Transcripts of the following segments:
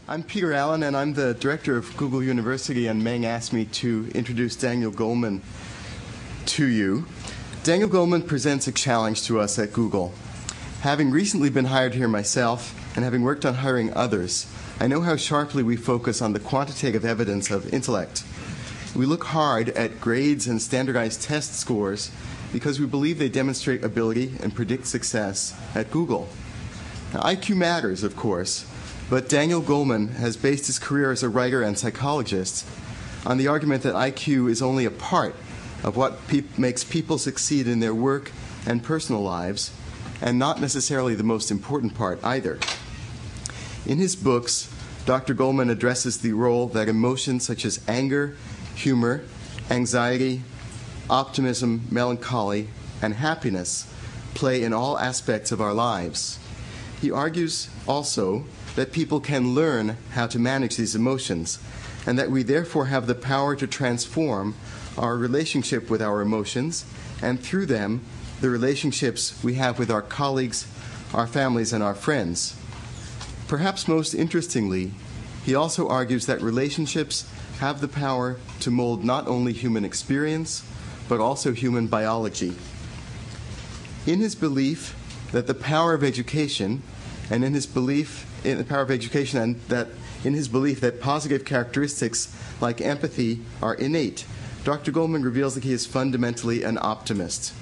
I'm Peter Allen, and I'm the director of Google University, and Meng asked me to introduce Daniel Goleman to you. Daniel Goleman presents a challenge to us at Google. Having recently been hired here myself, and having worked on hiring others, I know how sharply we focus on the quantitative evidence of intellect. We look hard at grades and standardized test scores because we believe they demonstrate ability and predict success at Google. Now, IQ matters, of course, but Daniel Goleman has based his career as a writer and psychologist on the argument that IQ is only a part of what makes people succeed in their work and personal lives, and not necessarily the most important part either. In his books, Dr. Goleman addresses the role that emotions such as anger, humor, anxiety, optimism, melancholy, and happiness play in all aspects of our lives. He argues also that people can learn how to manage these emotions, and that we therefore have the power to transform our relationship with our emotions, and through them, the relationships we have with our colleagues, our families, and our friends. Perhaps most interestingly, he also argues that relationships have the power to mold not only human experience, but also human biology. In his belief that the power of education, and in his belief in the power of education, and that in his belief that positive characteristics like empathy are innate, Dr. Goleman reveals that he is fundamentally an optimist.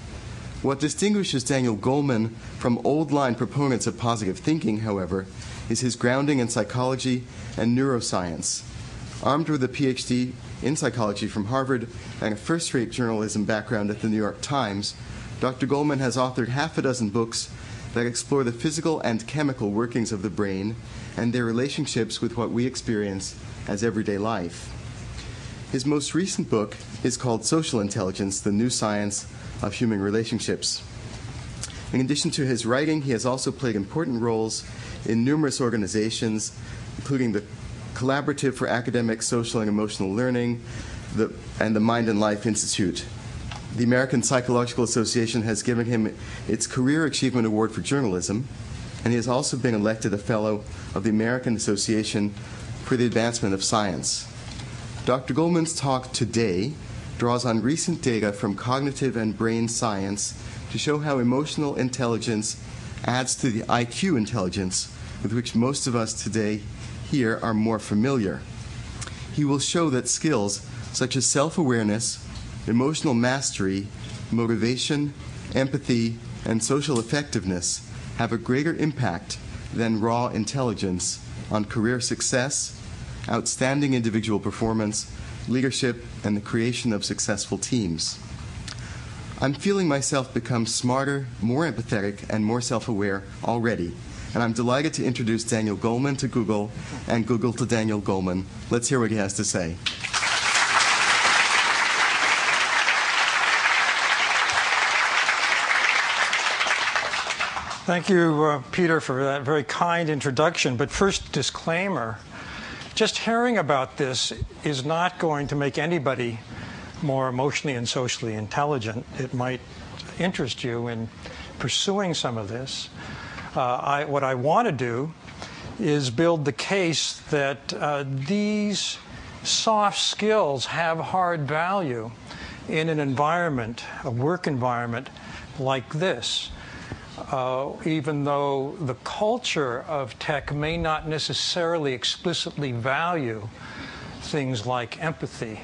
What distinguishes Daniel Goleman from old-line proponents of positive thinking, however, is his grounding in psychology and neuroscience. Armed with a PhD in psychology from Harvard and a first-rate journalism background at the New York Times, Dr. Goleman has authored half a dozen books that explore the physical and chemical workings of the brain and their relationships with what we experience as everyday life. His most recent book is called Social Intelligence: The New Science of Human Relationships. In addition to his writing, he has also played important roles in numerous organizations, including the Collaborative for Academic, Social, and Emotional Learning and the Mind and Life Institute. The American Psychological Association has given him its Career Achievement Award for Journalism, and he has also been elected a Fellow of the American Association for the Advancement of Science. Dr. Goleman's talk today draws on recent data from cognitive and brain science to show how emotional intelligence adds to the IQ intelligence with which most of us today here are more familiar. He will show that skills such as self-awareness, emotional mastery, motivation, empathy, and social effectiveness have a greater impact than raw intelligence on career success, outstanding individual performance, leadership, and the creation of successful teams. I'm feeling myself become smarter, more empathetic, and more self-aware already, and I'm delighted to introduce Daniel Goleman to Google and Google to Daniel Goleman. Let's hear what he has to say. Thank you, Peter, for that very kind introduction. But first, disclaimer. Just hearing about this is not going to make anybody more emotionally and socially intelligent. It might interest you in pursuing some of this. What I want to do is build the case that these soft skills have hard value in an environment, a work environment like this. Even though the culture of tech may not necessarily explicitly value things like empathy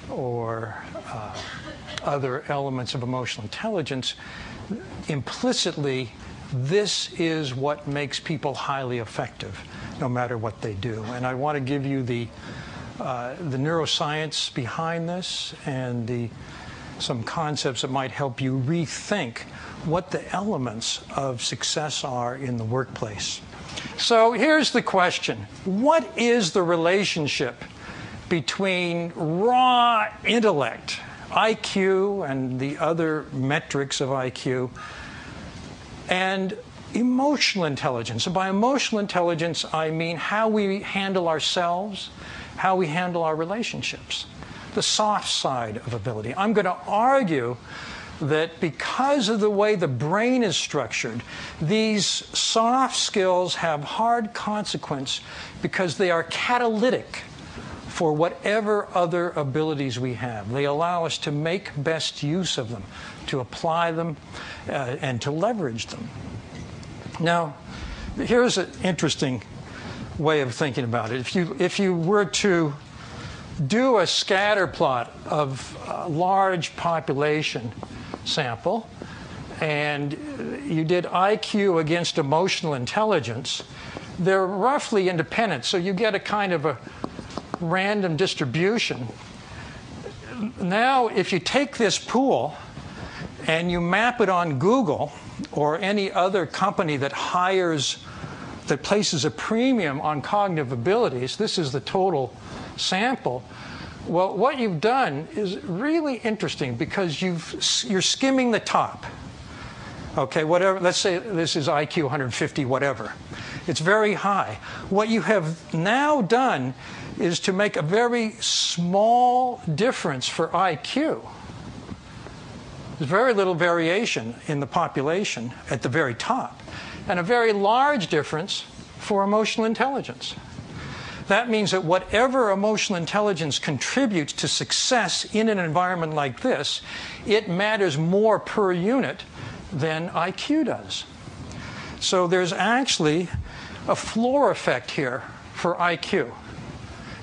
or other elements of emotional intelligence, implicitly, this is what makes people highly effective, no matter what they do. And I want to give you the neuroscience behind this and some concepts that might help you rethink what the elements of success are in the workplace. So here's the question. What is the relationship between raw intellect, IQ, and the other metrics of IQ, and emotional intelligence? And by emotional intelligence, I mean how we handle ourselves, how we handle our relationships, the soft side of ability. I'm going to argue that because of the way the brain is structured, these soft skills have hard consequence because they are catalytic for whatever other abilities we have. They allow us to make best use of them, to apply them, and to leverage them. Now, here's an interesting way of thinking about it. If you were to do a scatter plot of a large population sample, and you did IQ against emotional intelligence, they're roughly independent, so you get a kind of a random distribution. Now, if you take this pool and you map it on Google or any other company that places a premium on cognitive abilities, this is the total sample. Well, what you've done is really interesting because you're skimming the top. Okay, whatever. Let's say this is IQ 150, whatever. It's very high. What you have now done is to make a very small difference for IQ. There's very little variation in the population at the very top, and a very large difference for emotional intelligence. That means that whatever emotional intelligence contributes to success in an environment like this, it matters more per unit than IQ does. So there's actually a floor effect here for IQ.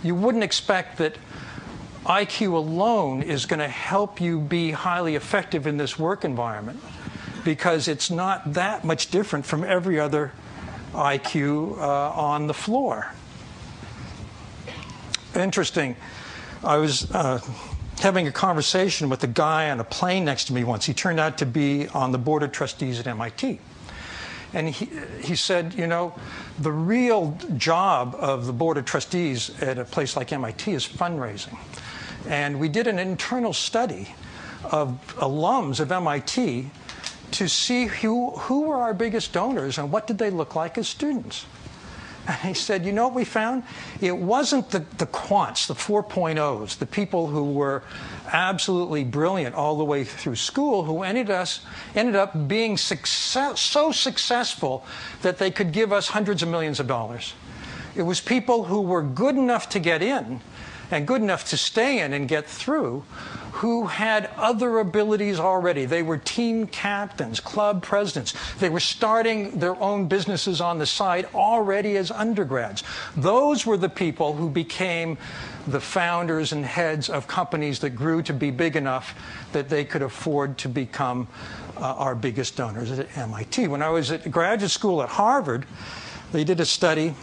You wouldn't expect that IQ alone is going to help you be highly effective in this work environment because it's not that much different from every other IQ on the floor. Interesting. I was having a conversation with a guy on a plane next to me once. He turned out to be on the board of trustees at MIT. And he said, you know, the real job of the board of trustees at a place like MIT is fundraising. And we did an internal study of alums of MIT to see who were our biggest donors and what did they look like as students. And he said, you know what we found? It wasn't the quants, the 4.0s, the people who were absolutely brilliant all the way through school who ended up being so successful that they could give us hundreds of millions of dollars. It was people who were good enough to get in and good enough to stay in and get through who had other abilities already. They were team captains, club presidents. They were starting their own businesses on the side already as undergrads. Those were the people who became the founders and heads of companies that grew to be big enough that they could afford to become our biggest donors at MIT. When I was at graduate school at Harvard, they did a study,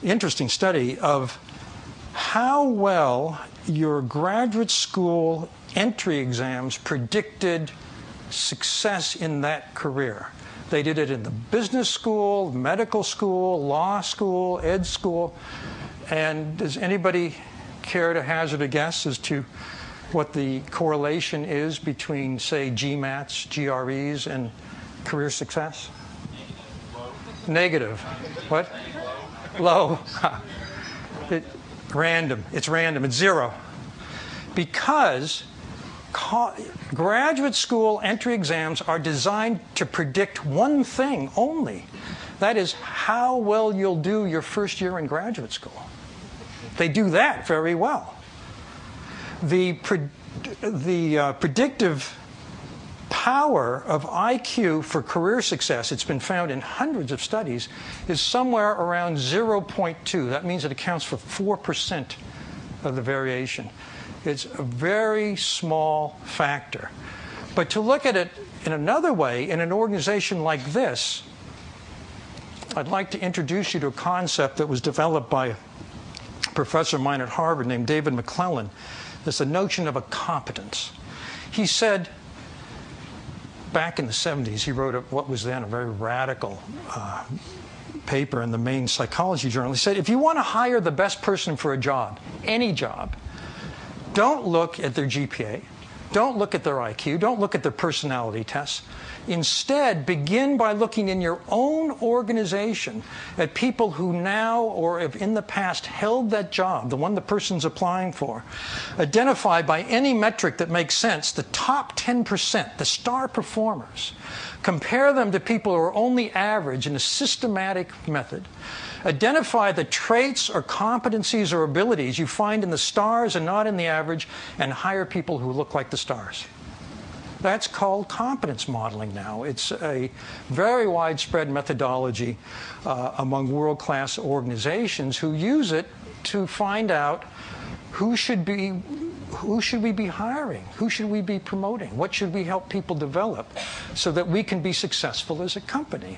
interesting study, of how well your graduate school entry exams predicted success in that career. They did it in the business school, medical school, law school, ed school. And does anybody care to hazard a guess as to what the correlation is between, say, GMATs, GREs, and career success? Negative. What? Low. Random. It's random. It's zero. Because graduate school entry exams are designed to predict one thing only. That is how well you'll do your first year in graduate school. They do that very well. The predictive power of IQ for career success, it's been found in hundreds of studies, is somewhere around 0.2. That means it accounts for 4% of the variation. It's a very small factor. But to look at it in another way, in an organization like this, I'd like to introduce you to a concept that was developed by a professor of mine at Harvard named David McClellan. It's the notion of a competence. He said, back in the 70s, he wrote what was then a very radical paper in the main psychology journal. He said, if you want to hire the best person for a job, any job, don't look at their GPA, Don't look at their IQ. Don't look at their personality tests. Instead, begin by looking in your own organization at people who now or have in the past held that job, the one the person's applying for. Identify by any metric that makes sense the top 10%, the star performers. Compare them to people who are only average in a systematic method. Identify the traits or competencies or abilities you find in the stars and not in the average, and hire people who look like the stars. That's called competence modeling now. It's a very widespread methodology among world-class organizations who use it to find out who should we be hiring, who should we be promoting, what should we help people develop so that we can be successful as a company.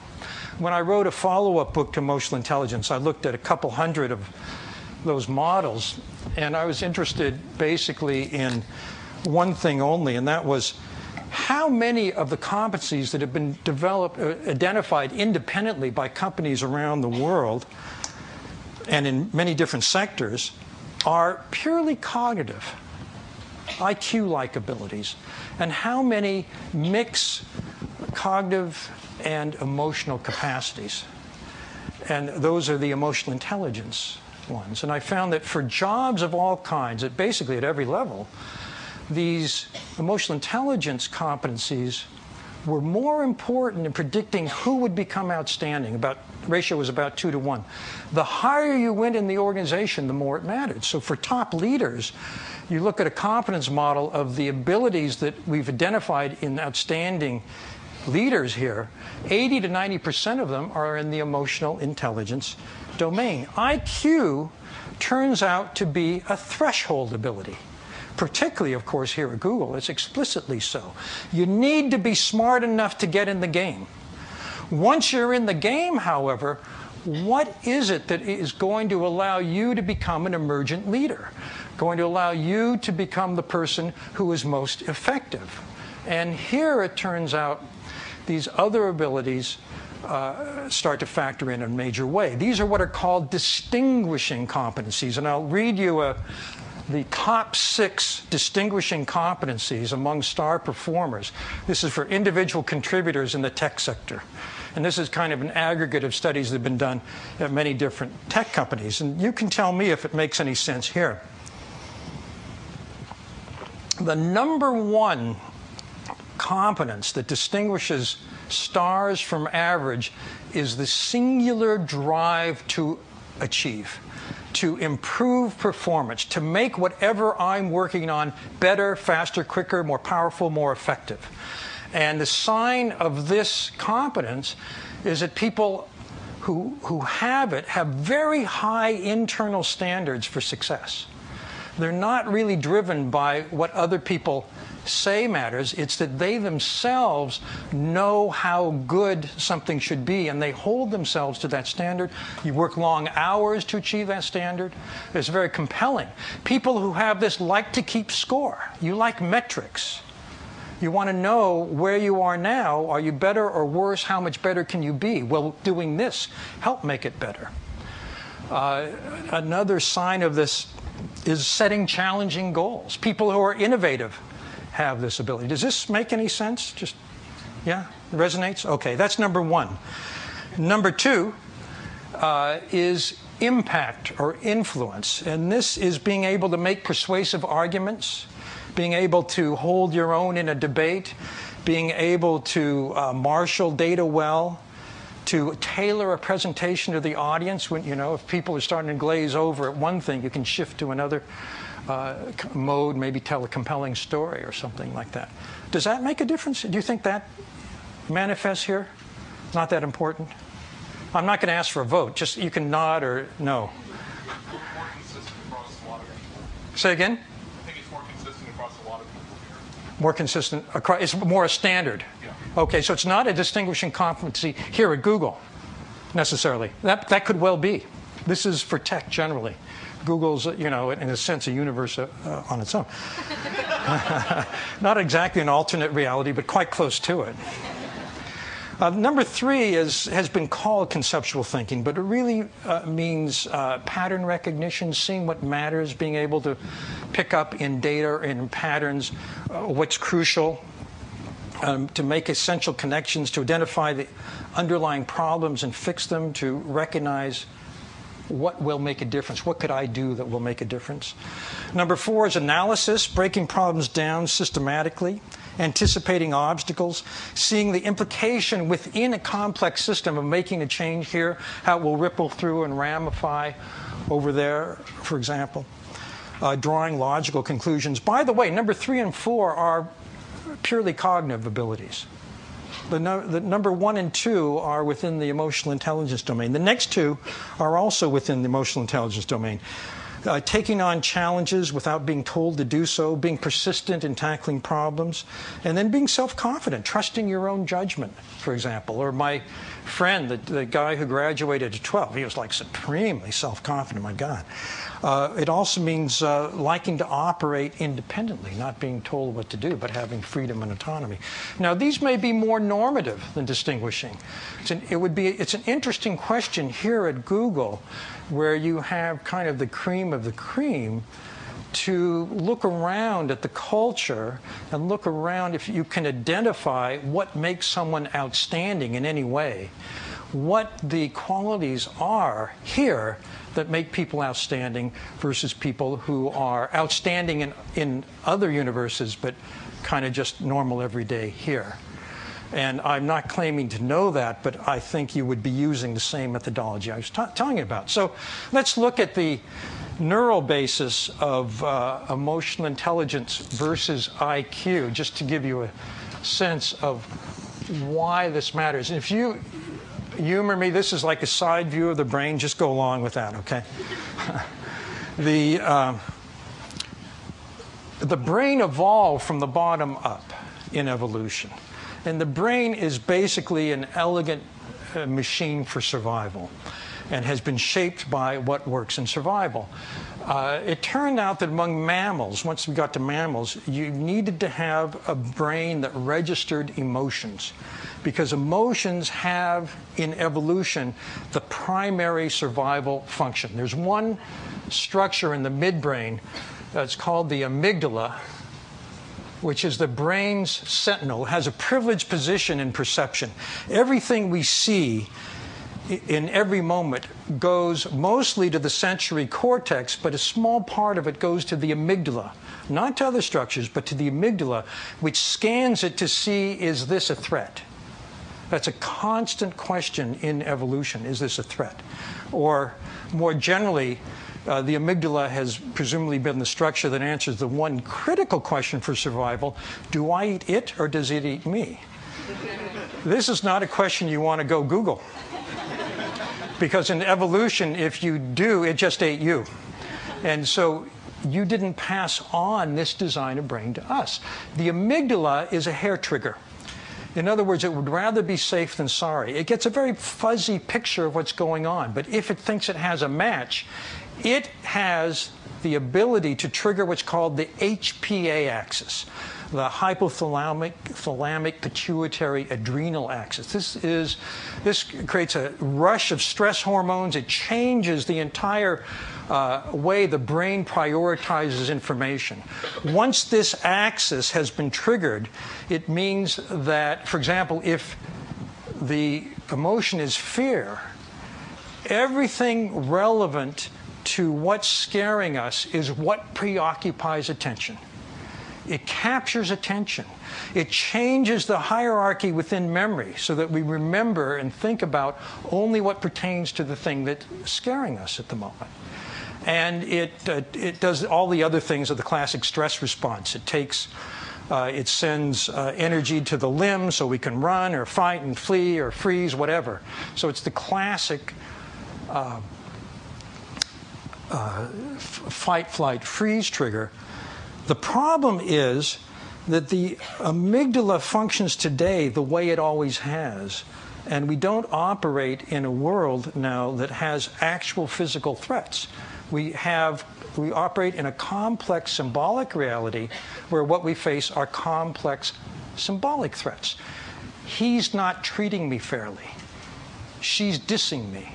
When I wrote a follow-up book to Emotional Intelligence, I looked at a couple hundred of those models, and I was interested basically in one thing only, and that was how many of the competencies that have been identified independently by companies around the world and in many different sectors are purely cognitive, IQ-like abilities, and how many mix cognitive and emotional capacities. And those are the emotional intelligence ones. And I found that for jobs of all kinds, basically at every level, these emotional intelligence competencies were more important in predicting who would become outstanding. Ratio was about 2 to 1. The higher you went in the organization, the more it mattered. So for top leaders, you look at a competence model of the abilities that we've identified in outstanding leaders here, 80 to 90% of them are in the emotional intelligence domain. IQ turns out to be a threshold ability. Particularly, of course, here at Google, it's explicitly so. You need to be smart enough to get in the game. Once you're in the game, however, what is it that is going to allow you to become an emergent leader? Going to allow you to become the person who is most effective? And here it turns out these other abilities start to factor in a major way. These are what are called distinguishing competencies. And I'll read you the top 6 distinguishing competencies among star performers. This is for individual contributors in the tech sector. And this is kind of an aggregate of studies that have been done at many different tech companies. And you can tell me if it makes any sense here. The number 1 competence that distinguishes stars from average is the singular drive to achieve, to improve performance, to make whatever I'm working on better, faster, quicker, more powerful, more effective. And the sign of this competence is that people who have it have very high internal standards for success. They're not really driven by what other people say matters. It's that they themselves know how good something should be, and they hold themselves to that standard. You work long hours to achieve that standard. It's very compelling. People who have this like to keep score. You like metrics. You want to know where you are now. Are you better or worse? How much better can you be? Will doing this help make it better? Another sign of this is setting challenging goals. People who are innovative have this ability. Does this make any sense? Just, yeah, it resonates? Okay, that's number 1. Number 2 is impact or influence. And this is being able to make persuasive arguments, being able to hold your own in a debate, being able to marshal data well, to tailor a presentation to the audience. When, if people are starting to glaze over at one thing, you can shift to another mode, maybe tell a compelling story or something like that. Does that make a difference? Do you think that manifests here? Not that important? I'm not going to ask for a vote. Just you can nod or no. More consistent across a lot of people. Say again? I think it's more consistent across a lot of people here. More consistent across, it's more a standard. Yeah. Okay, so it's not a distinguishing competency here at Google, necessarily. That could well be. This is for tech generally. Google's, in a sense, a universe on its own. Not exactly an alternate reality, but quite close to it. Number 3 has been called conceptual thinking, but it really means pattern recognition, seeing what matters, being able to pick up in data and in patterns what's crucial, to make essential connections, to identify the underlying problems and fix them, to recognize what will make a difference. What could I do that will make a difference? Number 4 is analysis, breaking problems down systematically, anticipating obstacles, seeing the implication within a complex system of making a change here, how it will ripple through and ramify over there, for example. Drawing logical conclusions. By the way, number 3 and 4 are purely cognitive abilities. The number 1 and 2 are within the emotional intelligence domain. The next 2 are also within the emotional intelligence domain. Taking on challenges without being told to do so, being persistent in tackling problems, and then being self-confident, trusting your own judgment, for example. Or my friend, the guy who graduated at 12, he was like supremely self-confident, my God. It also means liking to operate independently, not being told what to do, but having freedom and autonomy. Now, these may be more normative than distinguishing. It's an interesting question here at Google, where you have kind of the cream of the cream, to look around at the culture and look around if you can identify what makes someone outstanding in any way, what the qualities are here that make people outstanding versus people who are outstanding in other universes but kind of just normal every day here. And I'm not claiming to know that, but I think you would be using the same methodology I was telling you about. So let's look at the neural basis of emotional intelligence versus IQ, just to give you a sense of why this matters. And if you humor me, this is like a side view of the brain. Just go along with that, okay? The brain evolved from the bottom up in evolution. And the brain is basically an elegant machine for survival and has been shaped by what works in survival. It turned out that among mammals, once we got to mammals, you needed to have a brain that registered emotions, because emotions have, in evolution, the primary survival function. There's one structure in the midbrain that's called the amygdala, which is the brain's sentinel, has a privileged position in perception. Everything we see in every moment goes mostly to the sensory cortex, but a small part of it goes to the amygdala. Not to other structures, but to the amygdala, which scans it to see, is this a threat? That's a constant question in evolution. Is this a threat? Or more generally, the amygdala has presumably been the structure that answers the one critical question for survival: do I eat it or does it eat me? This is not a question you want to go Google. Because in evolution, if you do, it just ate you. And so you didn't pass on this design of brain to us. The amygdala is a hair trigger. In other words, it would rather be safe than sorry. It gets a very fuzzy picture of what's going on. But if it thinks it has a match, it has the ability to trigger what's called the HPA axis, the hypothalamic pituitary adrenal axis. This creates a rush of stress hormones. It changes the entire way the brain prioritizes information. Once this axis has been triggered, it means that, for example, if the emotion is fear, everything relevant to what's scaring us is what preoccupies attention. It captures attention. It changes the hierarchy within memory so that we remember and think about only what pertains to the thing that's scaring us at the moment. And it does all the other things of the classic stress response. It sends energy to the limbs so we can run or fight and flee or freeze, whatever. So it's the classic fight, flight, freeze trigger. The problem is that the amygdala functions today the way it always has, and we don't operate in a world now that has actual physical threats. We operate in a complex symbolic reality where what we face are complex symbolic threats. he's not treating me fairly. She's dissing me.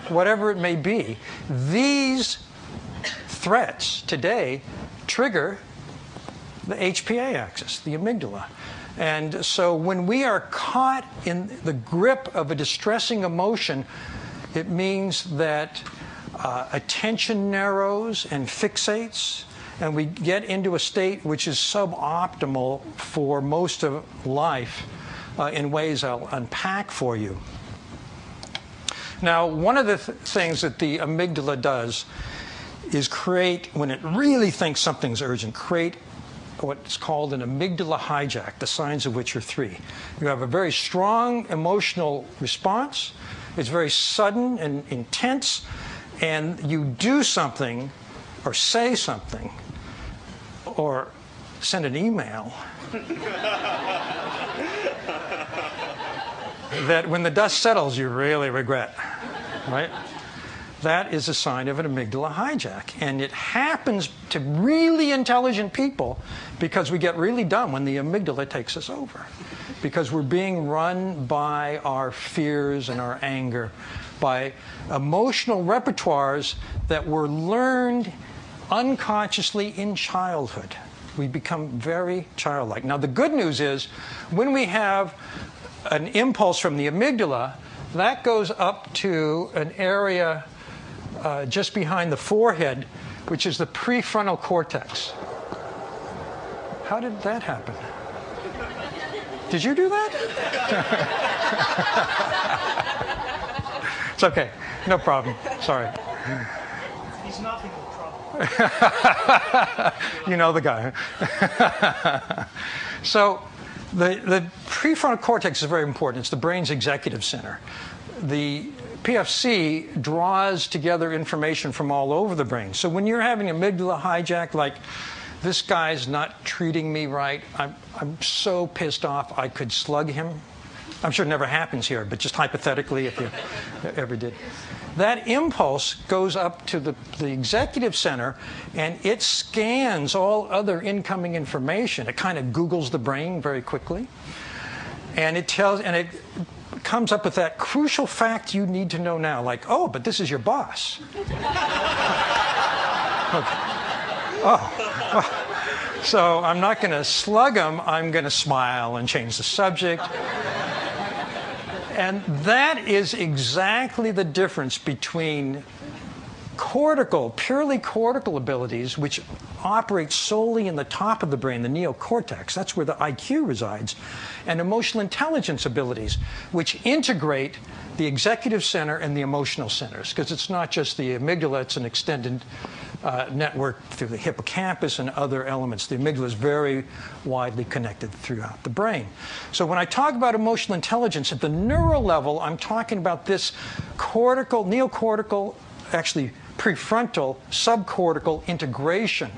Whatever it may be, these threats today trigger the HPA axis, the amygdala. And so when we are caught in the grip of a distressing emotion, it means that attention narrows and fixates, and we get into a state which is suboptimal for most of life in ways I'll unpack for you. Now, one of the things that the amygdala does is create, when it really thinks something's urgent, create what's called an amygdala hijack, the signs of which are 3. You have a very strong emotional response. It's very sudden and intense, and you do something or say something or send an email that when the dust settles, you really regret, right? That is a sign of an amygdala hijack. And it happens to really intelligent people because we get really dumb when the amygdala takes us over. Because we're being run by our fears and our anger, by emotional repertoires that were learned unconsciously in childhood. We become very childlike. Now, the good news is when we have an impulse from the amygdala, that goes up to an area just behind the forehead, which is the prefrontal cortex. How did that happen? Did you do that? It's okay. No problem. Sorry. He's nothing but trouble. You know the guy. So the prefrontal cortex is very important. It's the brain's executive center. The PFC draws together information from all over the brain. So when you're having amygdala hijack, like, this guy's not treating me right, I'm so pissed off I could slug him. I'm sure it never happens here, but just hypothetically, if you ever did. That impulse goes up to the executive center, and it scans all other incoming information. It kind of Googles the brain very quickly. And it comes up with that crucial fact you need to know now, like, oh, but this is your boss. Okay. Oh, so I'm not going to slug him. I'm going to smile and change the subject. And that is exactly the difference between purely cortical abilities, which operate solely in the top of the brain, the neocortex, that's where the IQ resides, and emotional intelligence abilities, which integrate the executive center and the emotional centers, because it's not just the amygdala, it's an extended network through the hippocampus and other elements. The amygdala is very widely connected throughout the brain. So when I talk about emotional intelligence at the neural level, I'm talking about this cortical, neocortical, actually prefrontal, subcortical integration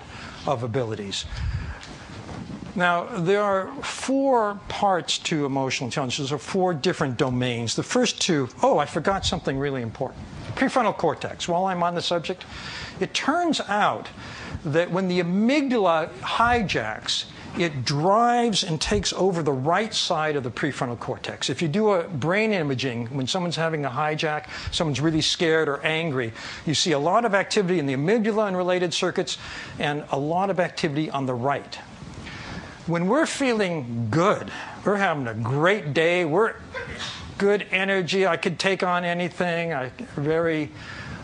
of abilities. Now, there are 4 parts to emotional intelligence. There are 4 different domains. The first 2, I forgot something really important. Prefrontal cortex. While I'm on the subject, it turns out that when the amygdala hijacks, it drives and takes over the right side of the prefrontal cortex. If you do a brain imaging, when someone's having a hijack, someone's really scared or angry, you see a lot of activity in the amygdala and related circuits, and a lot of activity on the right. When we're feeling good, we're having a great day, we're good energy, I could take on anything, I'm very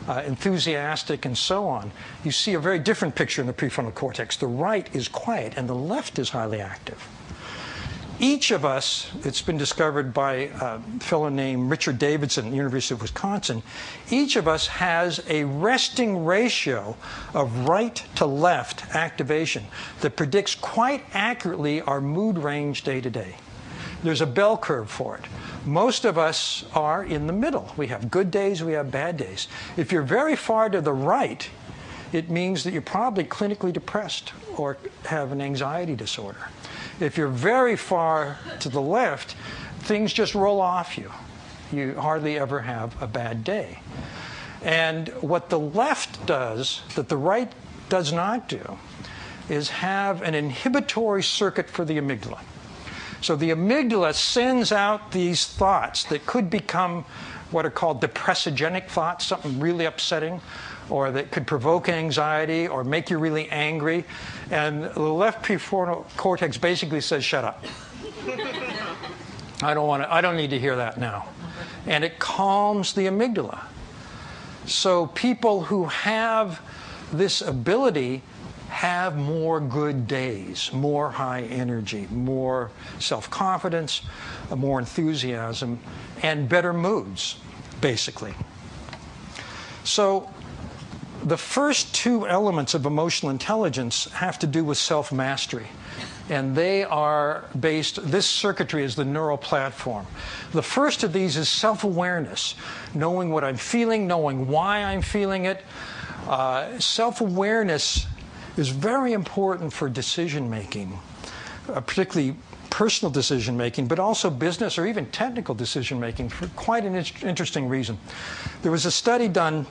enthusiastic, and so on, you see a very different picture in the prefrontal cortex. The right is quiet and the left is highly active. Each of us, it's been discovered by a fellow named Richard Davidson at the University of Wisconsin, each of us has a resting ratio of right to left activation that predicts quite accurately our mood range day to day. There's a bell curve for it. Most of us are in the middle. We have good days, we have bad days. If you're very far to the right, it means that you're probably clinically depressed or have an anxiety disorder. If you're very far to the left, things just roll off you. You hardly ever have a bad day. And what the left does, that the right does not do, is have an inhibitory circuit for the amygdala. So the amygdala sends out these thoughts that could become what are called depressogenic thoughts, something really upsetting, or that could provoke anxiety or make you really angry. And the left prefrontal cortex basically says, shut up. I don't need to hear that now. And it calms the amygdala. So people who have this ability have more good days, more high energy, more self-confidence, more enthusiasm, and better moods, basically. So the first two elements of emotional intelligence have to do with self-mastery. And they are based, this circuitry is the neural platform. The first of these is self-awareness, knowing what I'm feeling, knowing why I'm feeling it. Self-awareness is very important for decision-making, particularly personal decision-making, but also business or even technical decision-making for quite an interesting reason. There was a study done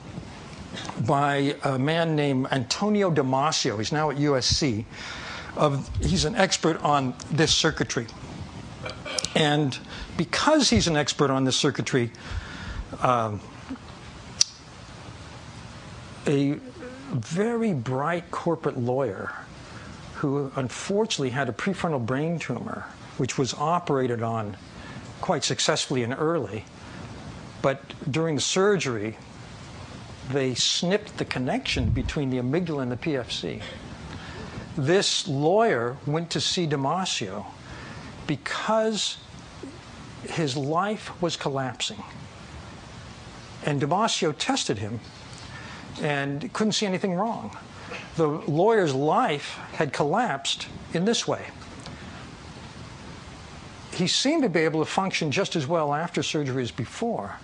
by a man named Antonio Damasio. He's now at USC. He's an expert on this circuitry. And because he's an expert on this circuitry, a very bright corporate lawyer who unfortunately had a prefrontal brain tumor, which was operated on quite successfully and early, but during the surgery, they snipped the connection between the amygdala and the PFC. This lawyer went to see Damasio because his life was collapsing. And Damasio tested him and couldn't see anything wrong. The lawyer's life had collapsed in this way. He seemed to be able to function just as well after surgery as before,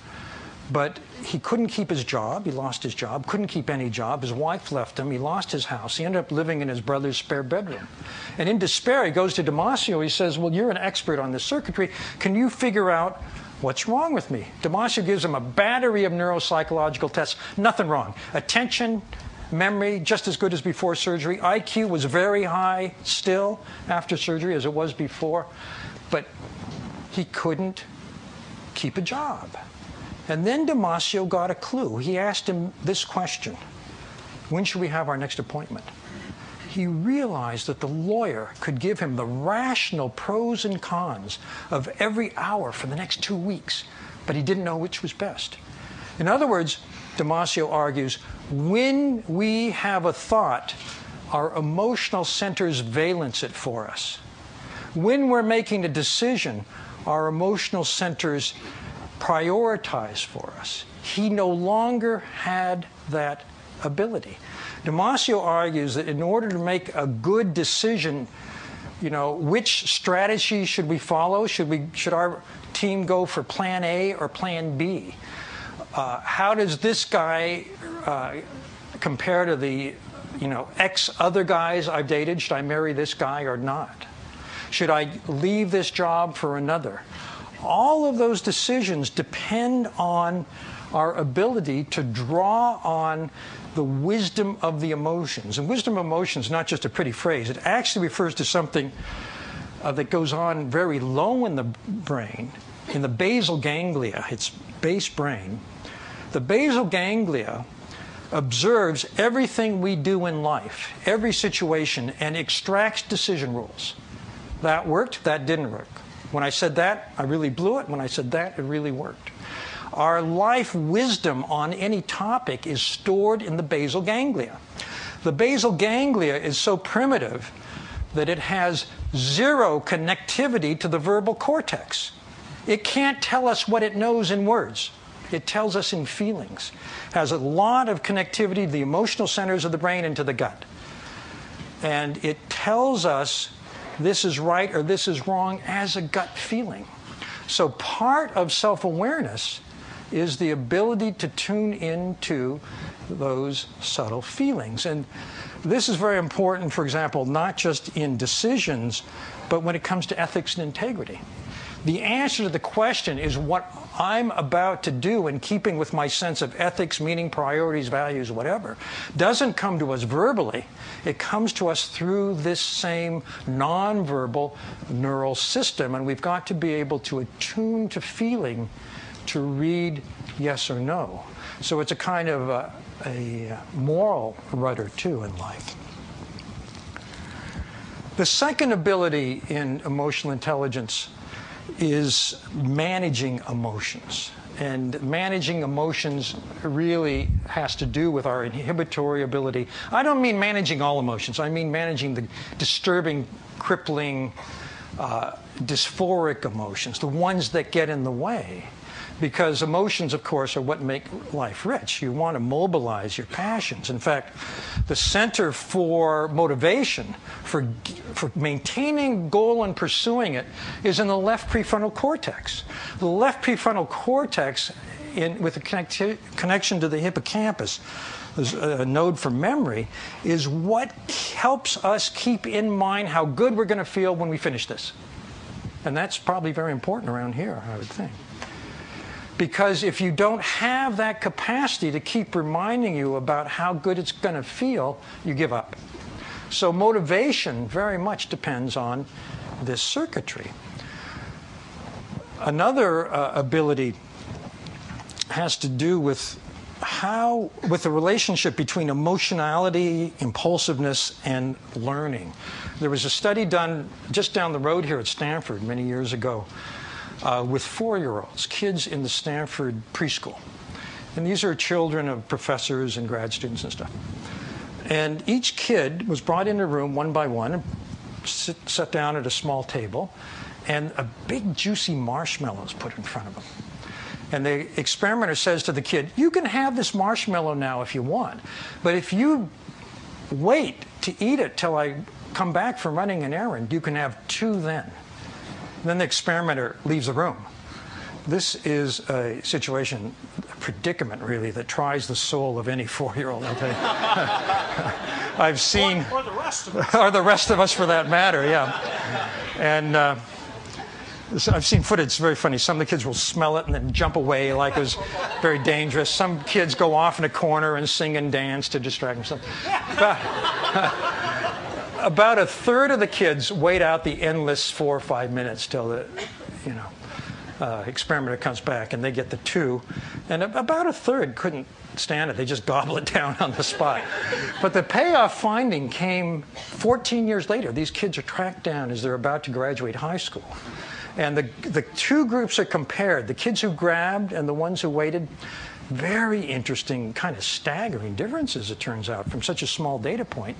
but he couldn't keep his job. He lost his job, couldn't keep any job. His wife left him. He lost his house. He ended up living in his brother's spare bedroom. And in despair, he goes to Damasio. He says, well, you're an expert on this circuitry. Can you figure out what's wrong with me? Damasio gives him a battery of neuropsychological tests. Nothing wrong. Attention, memory, just as good as before surgery. IQ was very high still after surgery as it was before. But he couldn't keep a job. And then Damasio got a clue. He asked him this question: when should we have our next appointment? He realized that the lawyer could give him the rational pros and cons of every hour for the next 2 weeks, but he didn't know which was best. In other words, Damasio argues, when we have a thought, our emotional centers valence it for us. When we're making a decision, our emotional centers prioritize for us. He no longer had that ability. Damasio argues that in order to make a good decision, which strategy should we follow? Should our team go for plan A or plan B? How does this guy compare to the X other guys I've dated? Should I marry this guy or not? Should I leave this job for another? All of those decisions depend on our ability to draw on the wisdom of the emotions. And wisdom of emotions is not just a pretty phrase. It actually refers to something that goes on very low in the brain, in the basal ganglia, its base brain. The basal ganglia observes everything we do in life, every situation, and extracts decision rules. That worked, that didn't work. When I said that, I really blew it. When I said that, it really worked. Our life wisdom on any topic is stored in the basal ganglia. The basal ganglia is so primitive that it has zero connectivity to the verbal cortex. It can't tell us what it knows in words. It tells us in feelings. It has a lot of connectivity to the emotional centers of the brain and to the gut. And it tells us this is right or this is wrong as a gut feeling. So part of self-awareness is the ability to tune into those subtle feelings. And this is very important, for example, not just in decisions, but when it comes to ethics and integrity. The answer to the question is what I'm about to do in keeping with my sense of ethics, meaning, priorities, values, whatever, doesn't come to us verbally. It comes to us through this same nonverbal neural system, and we've got to be able to attune to feeling to read yes or no. So it's a kind of a moral rudder, too, in life. The second ability in emotional intelligence is managing emotions. And managing emotions really has to do with our inhibitory ability. I don't mean managing all emotions. I mean managing the disturbing, crippling, dysphoric emotions, the ones that get in the way. Because emotions, of course, are what make life rich. You want to mobilize your passions. In fact, the center for motivation, for maintaining goal and pursuing it, is in the left prefrontal cortex. The left prefrontal cortex, with a connection to the hippocampus, a node for memory, is what helps us keep in mind how good we're going to feel when we finish this. And that's probably very important around here, I would think. Because if you don't have that capacity to keep reminding you about how good it's going to feel, you give up. So motivation very much depends on this circuitry. Another ability has to do with the relationship between emotionality, impulsiveness, and learning. There was a study done just down the road here at Stanford many years ago with 4-year-olds, kids in the Stanford preschool. And these are children of professors and grad students and stuff. And each kid was brought into a room one by one and sat down at a small table, and a big juicy marshmallow is put in front of them. And the experimenter says to the kid, you can have this marshmallow now if you want, but if you wait to eat it till I come back from running an errand, you can have 2 then. Then the experimenter leaves the room. This is a situation, a predicament really, that tries the soul of any 4-year-old. I've seen, or the rest of us. or the rest of us for that matter, yeah. And I've seen footage, it's very funny. Some of the kids will smell it and then jump away like it was very dangerous. Some kids go off in a corner and sing and dance to distract themselves. About a third of the kids wait out the endless 4 or 5 minutes till the, experimenter comes back and they get the 2. And about a third couldn't stand it. They just gobble it down on the spot. But the payoff finding came 14 years later. These kids are tracked down as they're about to graduate high school. And the 2 groups are compared, the kids who grabbed and the ones who waited. Very interesting, kind of staggering differences, it turns out, from such a small data point.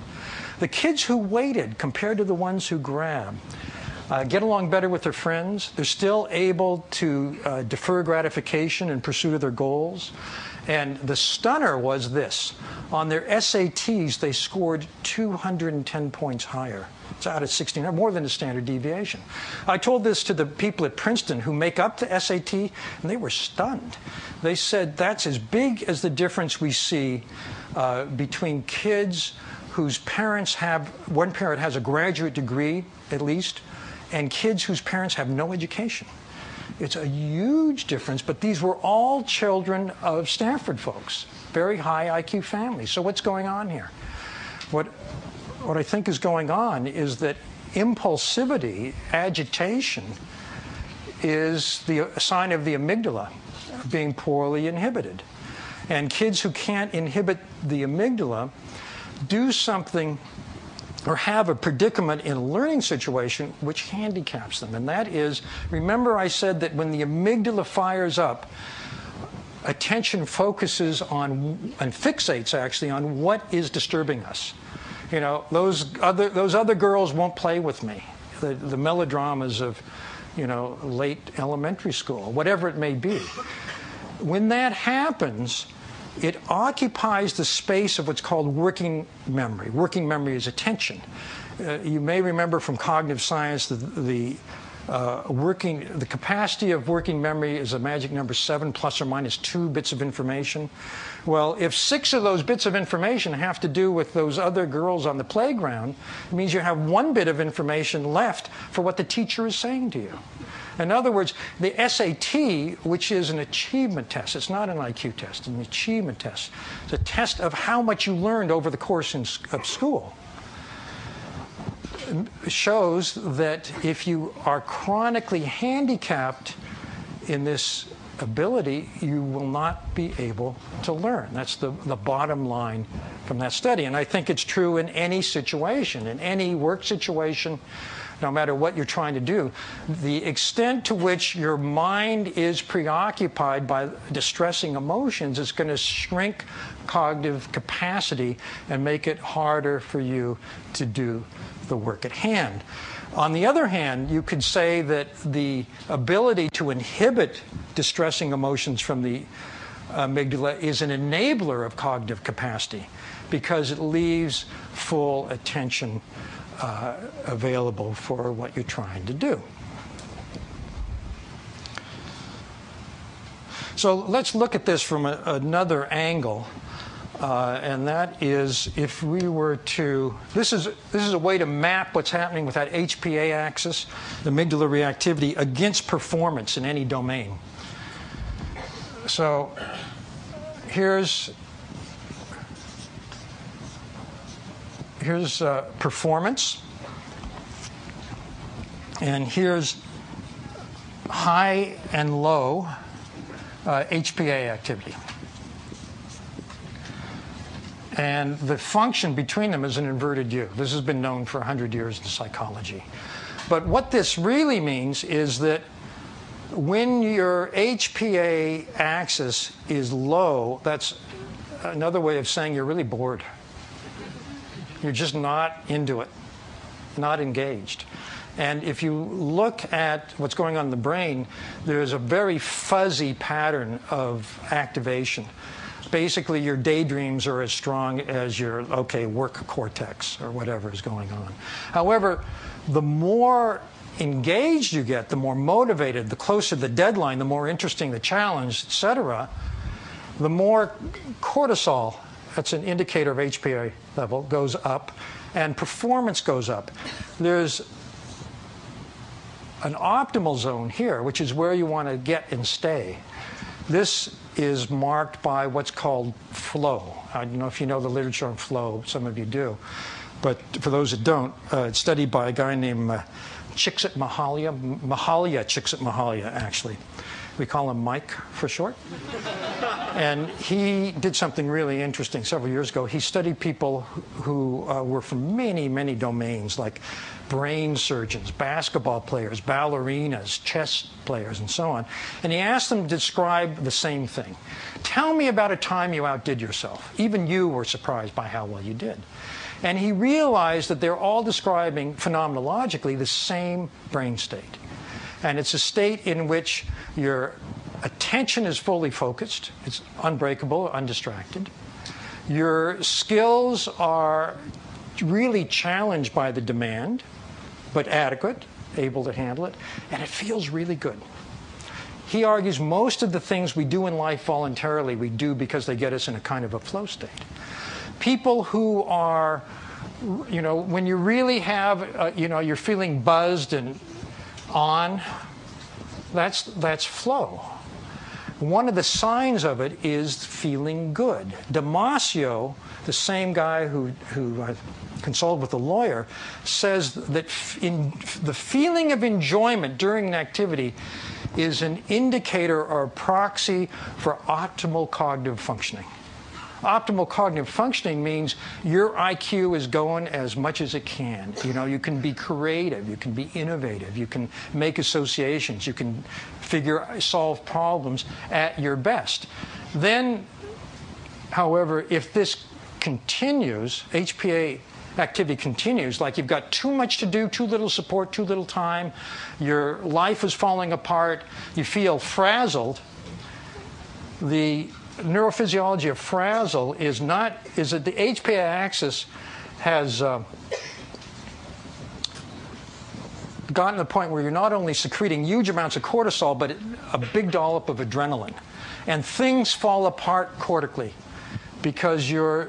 The kids who waited compared to the ones who grabbed get along better with their friends. They're still able to defer gratification in pursuit of their goals. And the stunner was this. On their SATs, they scored 210 points higher. It's out of 16, more than the standard deviation. I told this to the people at Princeton who make up the SAT, and they were stunned. They said that's as big as the difference we see between kids whose parents have, one parent has a graduate degree at least, and kids whose parents have no education. It's a huge difference, but these were all children of Stanford folks, very high IQ families. So what's going on here? What I think is going on is that impulsivity, agitation, is the sign of the amygdala being poorly inhibited. And kids who can't inhibit the amygdala do something or have a predicament in a learning situation which handicaps them. And that is, remember I said that when the amygdala fires up, attention focuses on, and fixates actually, on what is disturbing us. You know, those other girls won't play with me. The melodramas of, late elementary school, whatever it may be. When that happens, it occupies the space of what's called working memory. Working memory is attention. You may remember from cognitive science that the capacity of working memory is a magic number 7 plus or minus 2 bits of information. Well, if 6 of those bits of information have to do with those other girls on the playground, it means you have 1 bit of information left for what the teacher is saying to you. In other words, the SAT, which is an achievement test, it's not an IQ test, it's an achievement test. It's a test of how much you learned over the course of school. It shows that if you are chronically handicapped in this ability, you will not be able to learn. That's the bottom line from that study. And I think it's true in any situation, in any work situation, no matter what you're trying to do. The extent to which your mind is preoccupied by distressing emotions is going to shrink cognitive capacity and make it harder for you to do the work at hand. On the other hand, you could say that the ability to inhibit distressing emotions from the amygdala is an enabler of cognitive capacity because it leaves full attention available for what you're trying to do. So let's look at this from another angle. And that is, if we were to, this is a way to map what's happening with that HPA axis, the amygdala reactivity, against performance in any domain. So here's performance, and here's high and low HPA activity. And the function between them is an inverted U. This has been known for 100 years in psychology. But what this really means is that when your HPA axis is low, that's another way of saying you're really bored. You're just not into it, not engaged. And if you look at what's going on in the brain, there's a very fuzzy pattern of activation. Basically, your daydreams are as strong as your, work cortex or whatever is going on. However, the more engaged you get, the more motivated, the closer the deadline, the more interesting the challenge, etc., the more cortisol, that's an indicator of HPA level, goes up, and performance goes up. There's an optimal zone here, which is where you want to get and stay. This is marked by what's called flow. I don't know if you know the literature on flow. Some of you do. But for those that don't, it's studied by a guy named Csikszentmihalyi. Csikszentmihalyi, actually. We call him Mike for short. And he did something really interesting several years ago. He studied people who were from many, many domains, like brain surgeons, basketball players, ballerinas, chess players, and so on. And he asked them to describe the same thing. Tell me about a time you outdid yourself. Even you were surprised by how well you did. And he realized that they're all describing phenomenologically the same brain state. And it's a state in which your attention is fully focused. It's unbreakable, undistracted. Your skills are really challenged by the demand, but adequate, able to handle it, and it feels really good. He argues most of the things we do in life voluntarily, we do because they get us in a kind of a flow state. People who are, when you really have, you're feeling buzzed and on, that's flow. One of the signs of it is feeling good. Damasio, the same guy who consulted with a lawyer, says that the feeling of enjoyment during an activity is an indicator or a proxy for optimal cognitive functioning. Optimal cognitive functioning means your IQ is going as much as it can. You can be creative, you can be innovative, you can make associations, you can solve problems at your best. Then, however, if this continues, HPA activity continues, like you've got too much to do, too little support, too little time, your life is falling apart, you feel frazzled, the neurophysiology of frazzle is that the HPA axis has gotten to the point where you're not only secreting huge amounts of cortisol, but a big dollop of adrenaline. And things fall apart cortically because you're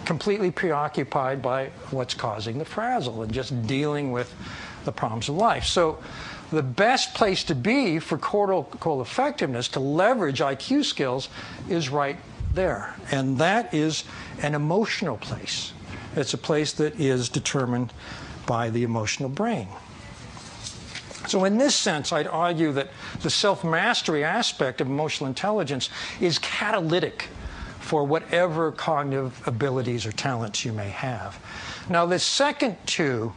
completely preoccupied by what's causing the frazzle and just dealing with the problems of life. So the best place to be for cortical effectiveness, to leverage IQ skills, is right there. And that is an emotional place. It's a place that is determined by the emotional brain. So in this sense, I'd argue that the self-mastery aspect of emotional intelligence is catalytic for whatever cognitive abilities or talents you may have. Now, the second two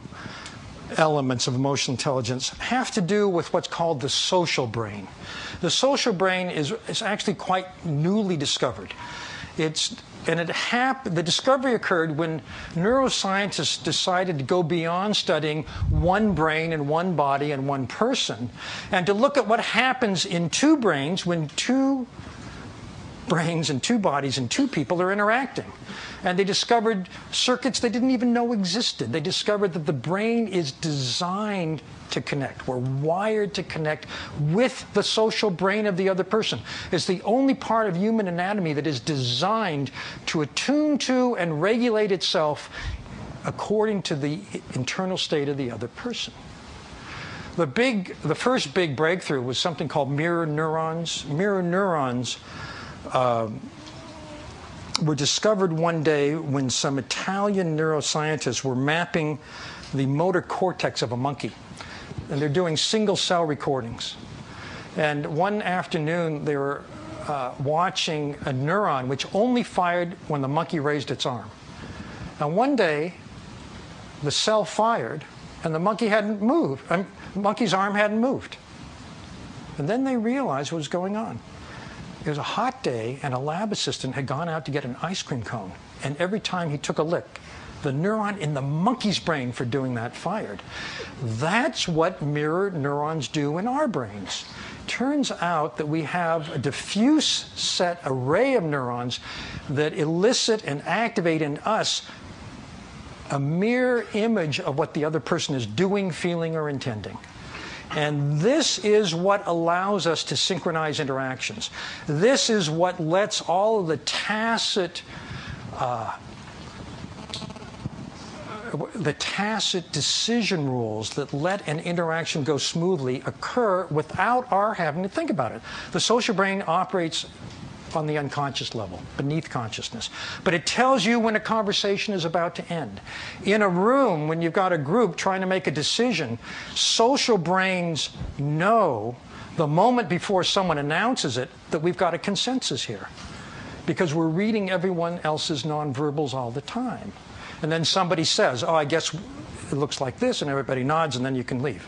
elements of emotional intelligence have to do with what's called the social brain. The social brain is actually quite newly discovered. The discovery occurred when neuroscientists decided to go beyond studying one brain and one body and one person, and to look at what happens in two brains when two brains and two bodies and two people are interacting. And they discovered circuits they didn't even know existed. They discovered that the brain is designed to connect. We're wired to connect with the social brain of the other person. It's the only part of human anatomy that is designed to attune to and regulate itself according to the internal state of the other person. The first big breakthrough was something called mirror neurons. Mirror neurons were discovered one day when some Italian neuroscientists were mapping the motor cortex of a monkey. And they're doing single-cell recordings. And one afternoon, they were watching a neuron which only fired when the monkey raised its arm. Now, one day, the cell fired, and the monkey hadn't moved. The monkey's arm hadn't moved. And then they realized what was going on. It was a hot day, and a lab assistant had gone out to get an ice cream cone. And every time he took a lick, the neuron in the monkey's brain for doing that fired. That's what mirror neurons do in our brains. Turns out that we have a diffuse set array of neurons that elicit and activate in us a mirror image of what the other person is doing, feeling, or intending. And this is what allows us to synchronize interactions. This is what lets all of the tacit decision rules that let an interaction go smoothly occur without our having to think about it. The social brain operates on the unconscious level, beneath consciousness. But it tells you when a conversation is about to end. In a room, when you've got a group trying to make a decision, social brains know the moment before someone announces it that we've got a consensus here, because we're reading everyone else's nonverbals all the time. And then somebody says, oh, I guess it looks like this, and everybody nods, and then you can leave.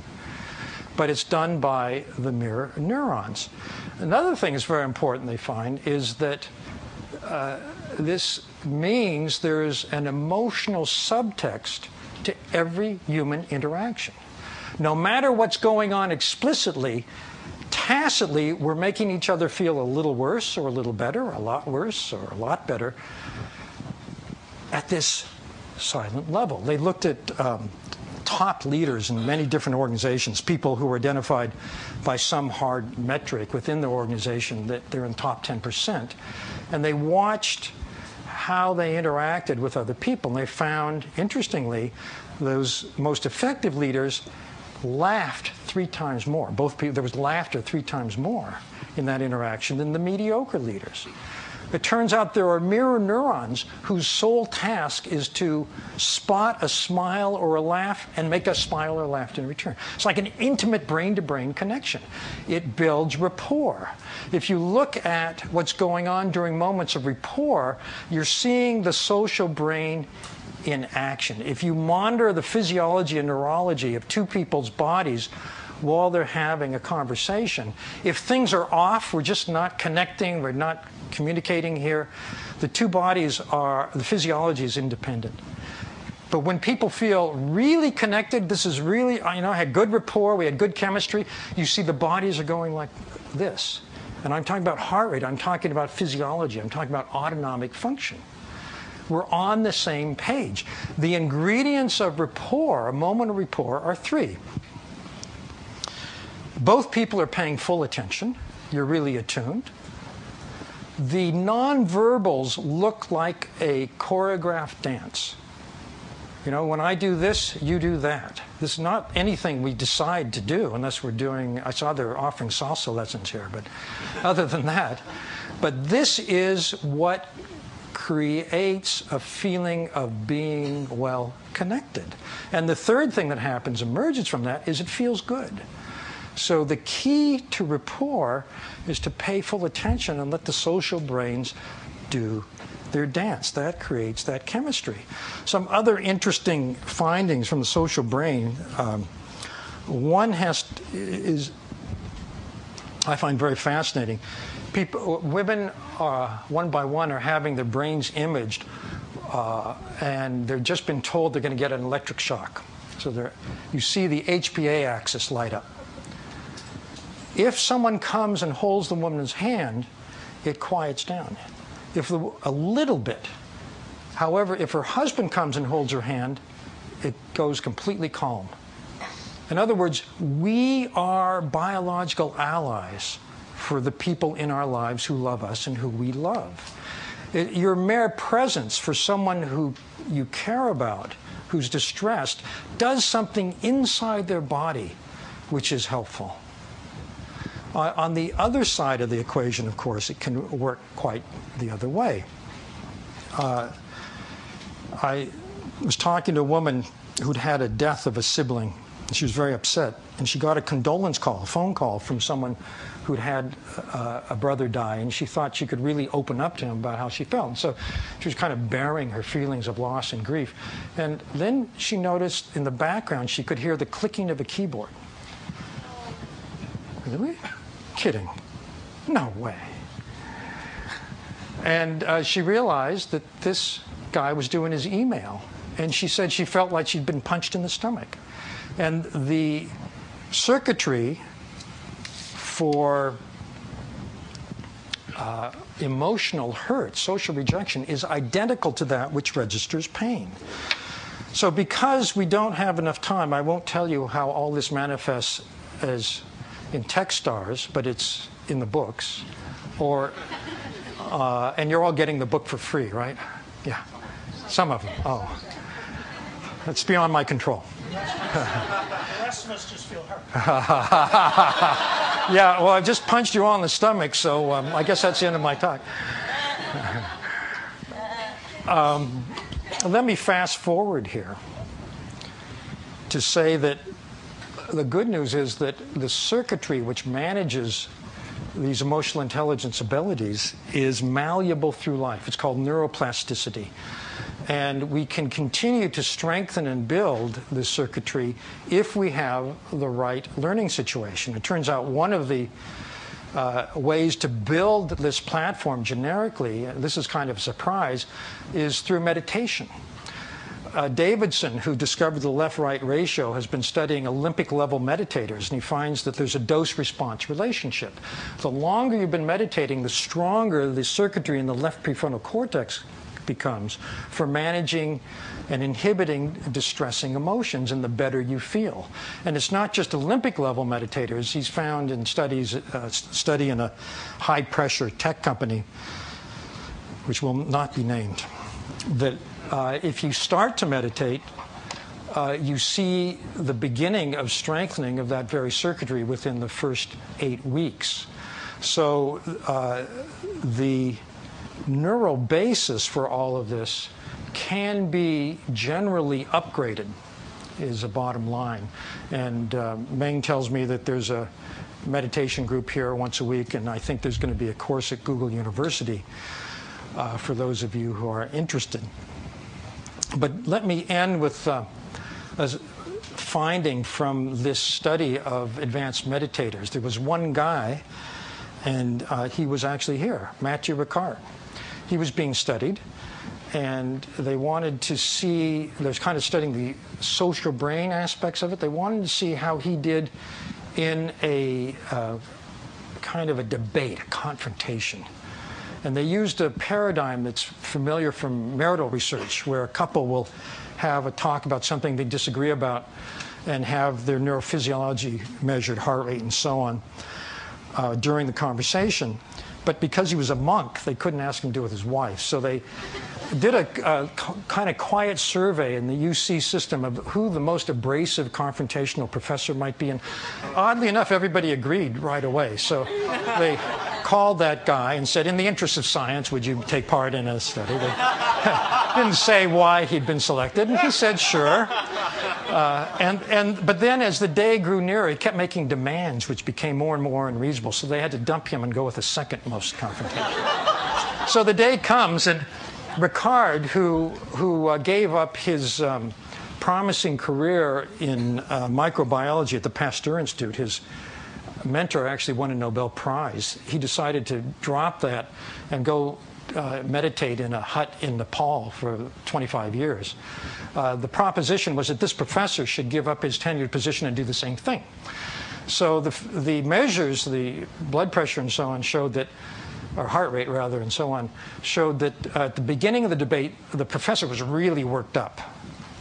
But it's done by the mirror neurons. Another thing that's very important, they find, is that this means there's an emotional subtext to every human interaction. No matter what's going on explicitly, tacitly, we're making each other feel a little worse or a little better, a lot worse or a lot better at this silent level. They looked at top leaders in many different organizations, people who were identified by some hard metric within their organization that they're in top 10%. And they watched how they interacted with other people. And they found, interestingly, those most effective leaders laughed 3 times more. Both people, there was laughter 3 times more in that interaction than the mediocre leaders. It turns out there are mirror neurons whose sole task is to spot a smile or a laugh and make us smile or laugh in return. It's like an intimate brain-to-brain connection. It builds rapport. If you look at what's going on during moments of rapport, you're seeing the social brain in action. If you monitor the physiology and neurology of two people's bodies while they're having a conversation, if things are off, we're just not connecting, we're not communicating here, the two bodies are, the physiology is independent. But when people feel really connected, this is really, you know, I had good rapport, we had good chemistry, you see the bodies are going like this. And I'm talking about heart rate, I'm talking about physiology, I'm talking about autonomic function. We're on the same page. The ingredients of rapport, a moment of rapport, are 3. Both people are paying full attention. You're really attuned. The nonverbals look like a choreographed dance. You know, when I do this, you do that. This is not anything we decide to do unless we're doing, I saw they're offering salsa lessons here, but other than that. But this is what creates a feeling of being well connected. And the third thing that happens, emerges from that, is it feels good. So the key to rapport is to pay full attention and let the social brains do their dance. That creates that chemistry. Some other interesting findings from the social brain. One is I find very fascinating. Women, one by one, are having their brains imaged, and they've just been told they're going to get an electric shock. So you see the HPA axis light up. If someone comes and holds the woman's hand, it quiets down. A little bit. However, if her husband comes and holds her hand, it goes completely calm. In other words, we are biological allies for the people in our lives who love us and who we love. Your mere presence for someone who you care about, who's distressed, does something inside their body which is helpful. On the other side of the equation, of course, it can work quite the other way. I was talking to a woman who'd had a death of a sibling. She was very upset, and she got a condolence call, a phone call from someone who'd had a brother die, and she thought she could really open up to him about how she felt. And so she was kind of bearing her feelings of loss and grief. And then she noticed in the background she could hear the clicking of a keyboard. Really? Kidding. No way. And she realized that this guy was doing his email. And she said she felt like she'd been punched in the stomach. And the circuitry for emotional hurt, social rejection, is identical to that which registers pain. So because we don't have enough time, I won't tell you how all this manifests as in Techstars, but it's in the books. And you're all getting the book for free, right? Yeah. Some of them. Oh. That's beyond my control. The rest of us just feel hurt. Yeah, well, I just punched you all in the stomach, so I guess that's the end of my talk. Let me fast forward here to say that the good news is that the circuitry which manages these emotional intelligence abilities is malleable through life. It's called neuroplasticity. And we can continue to strengthen and build this circuitry if we have the right learning situation. It turns out one of the ways to build this platform generically, this is kind of a surprise, is through meditation. Davidson, who discovered the left-right ratio, has been studying Olympic-level meditators, and he finds that there's a dose-response relationship. The longer you've been meditating, the stronger the circuitry in the left prefrontal cortex becomes for managing and inhibiting distressing emotions, and the better you feel. And it's not just Olympic-level meditators. He's found in study in a high-pressure tech company, which will not be named, that if you start to meditate, you see the beginning of strengthening of that very circuitry within the first 8 weeks. So the neural basis for all of this can be generally upgraded, is a bottom line. And Meng tells me that there's a meditation group here once a week, and I think there's going to be a course at Google University for those of you who are interested. But let me end with a finding from this study of advanced meditators. There was one guy, and he was actually here, Matthew Ricard. He was being studied, and they wanted to see, they was kind of studying the social brain aspects of it. They wanted to see how he did in a kind of a debate, a confrontation. And they used a paradigm that's familiar from marital research, where a couple will have a talk about something they disagree about and have their neurophysiology measured, heart rate and so on, during the conversation. But because he was a monk, they couldn't ask him to do it with his wife. So they did a kind of quiet survey in the UC system of who the most abrasive confrontational professor might be. And oddly enough, everybody agreed right away. So they called that guy and said, in the interest of science, would you take part in a study? They didn't say why he'd been selected, and he said, sure. But then as the day grew nearer, he kept making demands, which became more and more unreasonable. So they had to dump him and go with the second most confrontational. So the day comes, and Ricard, who gave up his promising career in microbiology at the Pasteur Institute, his mentor actually won a Nobel Prize. He decided to drop that and go meditate in a hut in Nepal for 25 years. The proposition was that this professor should give up his tenured position and do the same thing. So the measures, the blood pressure and so on, showed that, or heart rate rather, and so on, showed that at the beginning of the debate, the professor was really worked up,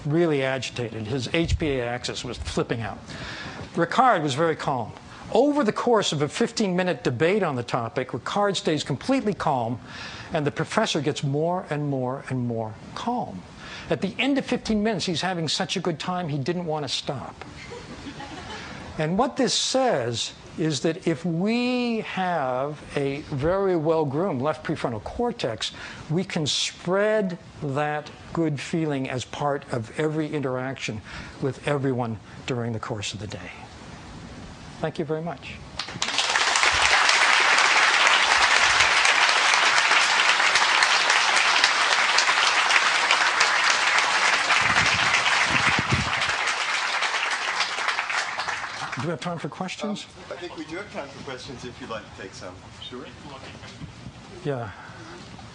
really agitated. His HPA axis was flipping out. Ricard was very calm. Over the course of a 15-minute debate on the topic, Ricard stays completely calm, and the professor gets more and more and more calm. At the end of 15 minutes, he's having such a good time, he didn't want to stop. And what this says is that if we have a very well-groomed left prefrontal cortex, we can spread that good feeling as part of every interaction with everyone during the course of the day. Thank you very much. Do we have time for questions? I think we do have time for questions if you'd like to take some. Sure. Yeah.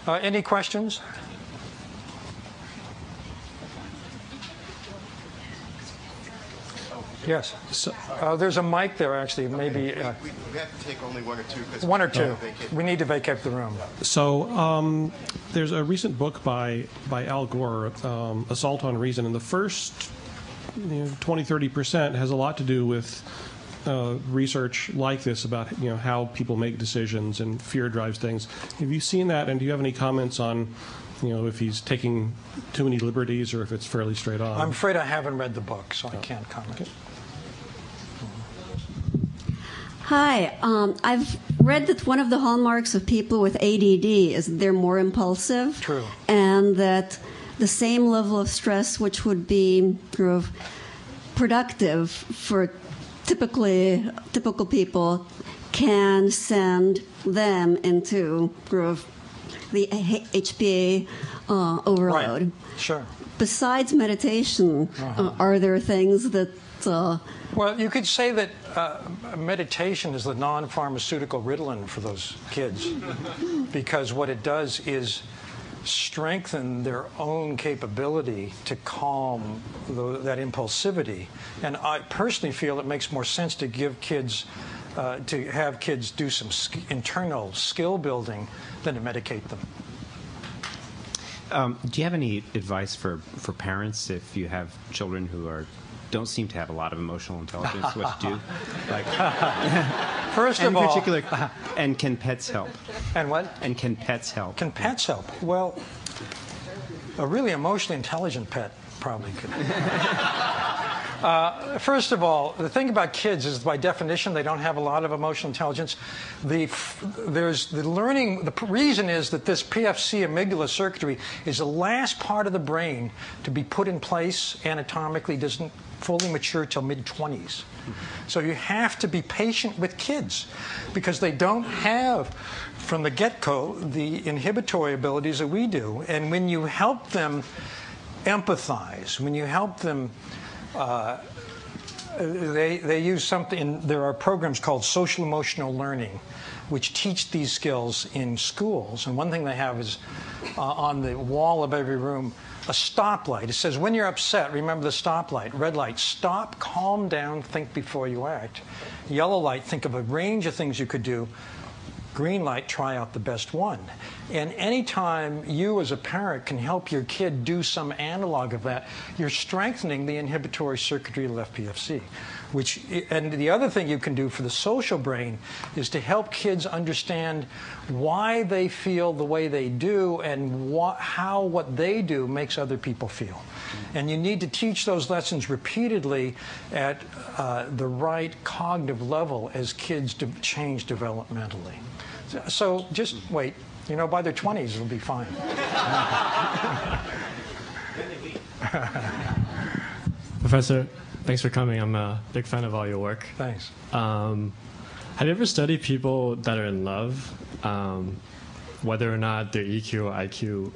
Any questions? Yes. So, there's a mic there, actually. Maybe we have to take only one or two. One or two. We need to vacate the room. So there's a recent book by Al Gore, Assault on Reason, and the first 20-30% has a lot to do with research like this about how people make decisions and fear drives things. Have you seen that, and do you have any comments on if he's taking too many liberties or if it's fairly straight on? I'm afraid I haven't read the book, so I can't comment. Okay. Hi. I've read that one of the hallmarks of people with ADD is that they're more impulsive. True. And that the same level of stress, which would be sort of productive for typical people, can send them into sort of the HPA overload. Right. Sure. Besides meditation, are there things that... Well, you could say that meditation is the non-pharmaceutical Ritalin for those kids, because what it does is strengthen their own capability to calm that impulsivity. And I personally feel it makes more sense to give kids, to have kids do some internal skill building than to medicate them. Do you have any advice for parents if you have children who don't seem to have a lot of emotional intelligence? What to do? Like, first of all, in particular, and can pets help? And what? And can pets help? Can pets help? Well, a really emotionally intelligent pet probably could. First of all, the thing about kids is, by definition, they don't have a lot of emotional intelligence. The reason is that this PFC amygdala circuitry is the last part of the brain to be put in place anatomically, doesn't fully mature till mid-20s. So you have to be patient with kids because they don't have, from the get-go, the inhibitory abilities that we do. And when you help them empathize, when you help them, they use something. There are programs called social emotional learning, which teach these skills in schools. And one thing they have is on the wall of every room a stoplight. It says, when you're upset, remember the stoplight. Red light, stop, calm down, think before you act. Yellow light, think of a range of things you could do. Green light, try out the best one. And anytime you as a parent can help your kid do some analog of that, you're strengthening the inhibitory circuitry of FPFC. And the other thing you can do for the social brain is to help kids understand why they feel the way they do and how what they do makes other people feel. And you need to teach those lessons repeatedly at the right cognitive level as kids change developmentally. So just wait. You know, by their 20s, it'll be fine. Professor, thanks for coming. I'm a big fan of all your work. Thanks. Have you ever studied people that are in love, whether or not their EQ or IQ,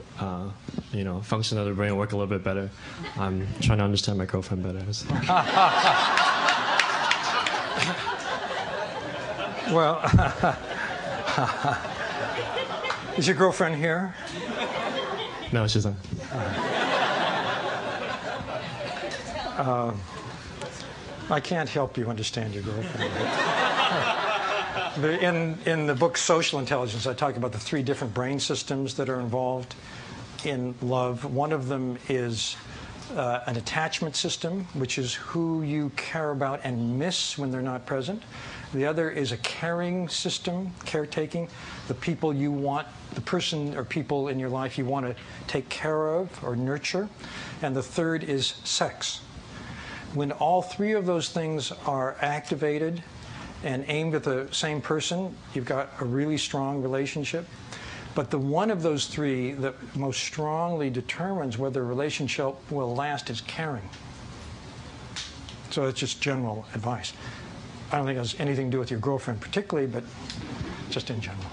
function of their brain work a little bit better? I'm trying to understand my girlfriend better. Well, is your girlfriend here? No, she's not. I can't help you understand your girlfriend. In the book Social Intelligence, I talk about the 3 different brain systems that are involved in love. One of them is an attachment system, which is who you care about and miss when they're not present. The other is a caring system, caretaking, the people you want, the person or people in your life you want to take care of or nurture. And the third is sex. When all 3 of those things are activated and aimed at the same person, you've got a really strong relationship. But the one of those 3 that most strongly determines whether a relationship will last is caring. So it's just general advice. I don't think it has anything to do with your girlfriend particularly, but just in general.